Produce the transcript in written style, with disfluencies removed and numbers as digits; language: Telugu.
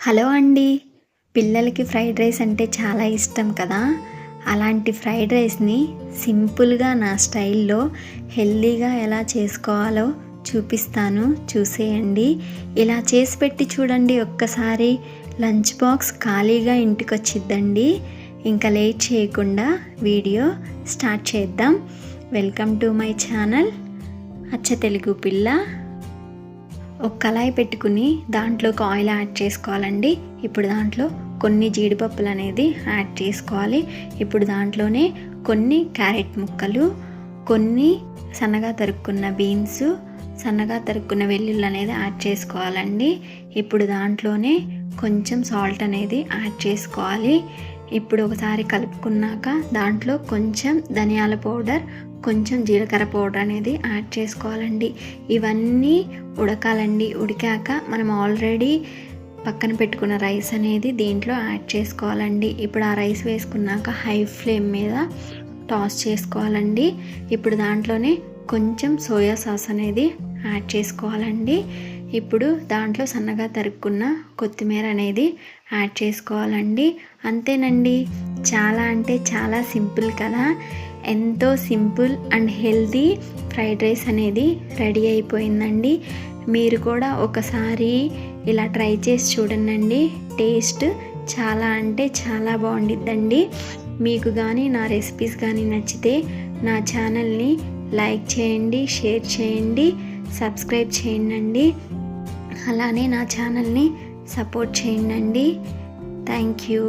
హలో అండి. పిల్లలకి ఫ్రైడ్ రైస్ అంటే చాలా ఇష్టం కదా. అలాంటి ఫ్రైడ్ రైస్ని సింపుల్గా నా స్టైల్లో హెల్దీగా ఎలా చేసుకోవాలో చూపిస్తాను, చూసేయండి. ఇలా చేసి పెట్టి చూడండి ఒక్కసారి. లంచ్ బాక్స్ ఖాళీగా ఇంటికి వచ్చిద్దండి. ఇంకా లేట్ చేయకుండా వీడియో స్టార్ట్ చేద్దాం. వెల్కమ్ టు మై ఛానల్ అచ్చ తెలుగు పిల్ల. ఒక కళాయి పెట్టుకుని దాంట్లోకి ఆయిల్ యాడ్ చేసుకోవాలండి. ఇప్పుడు దాంట్లో కొన్ని జీడిపప్పులు అనేది యాడ్ చేసుకోవాలి. ఇప్పుడు దాంట్లోనే కొన్ని క్యారెట్ ముక్కలు, కొన్ని సన్నగా తరుక్కున్న బీన్స్, సన్నగా తరుక్కున్న వెల్లుల్లి అనేది యాడ్ చేసుకోవాలండి. ఇప్పుడు దాంట్లోనే కొంచెం సాల్ట్ అనేది యాడ్ చేసుకోవాలి. ఇప్పుడు ఒకసారి కలుపుకున్నాక దాంట్లో కొంచెం ధనియాల పౌడర్, కొంచెం జీలకర్ర పౌడర్ అనేది యాడ్ చేసుకోవాలండి. ఇవన్నీ ఉడకాలండి. ఉడికాక మనం ఆల్రెడీ పక్కన పెట్టుకున్న రైస్ అనేది దీంట్లో యాడ్ చేసుకోవాలండి. ఇప్పుడు ఆ రైస్ వేసుకున్నాక హై ఫ్లేమ్ మీద టాస్ చేసుకోవాలండి. ఇప్పుడు దాంట్లోనే కొంచెం సోయా సాస్ అనేది యాడ్ చేసుకోవాలండి. ఇప్పుడు దాంట్లో సన్నగా తరుక్కున్న కొత్తిమీర అనేది యాడ్ చేసుకోవాలండి. అంతేనండి. చాలా అంటే చాలా సింపుల్ కదా. ఎంతో simple and healthy fried rice అనేది రెడీ అయిపోయిందండి. మీరు కూడా ఒకసారి ఇలా ట్రై చేసి చూడండి. టేస్ట్ చాలా అంటే చాలా బాగుండిద్దండి. మీకు కానీ నా రెసిపీస్ కానీ నచ్చితే నా ఛానల్ని లైక్ చేయండి, షేర్ చేయండి, సబ్స్క్రైబ్ చేయండి. అలానే నా ఛానల్ని సపోర్ట్ చేయండి. Thank you.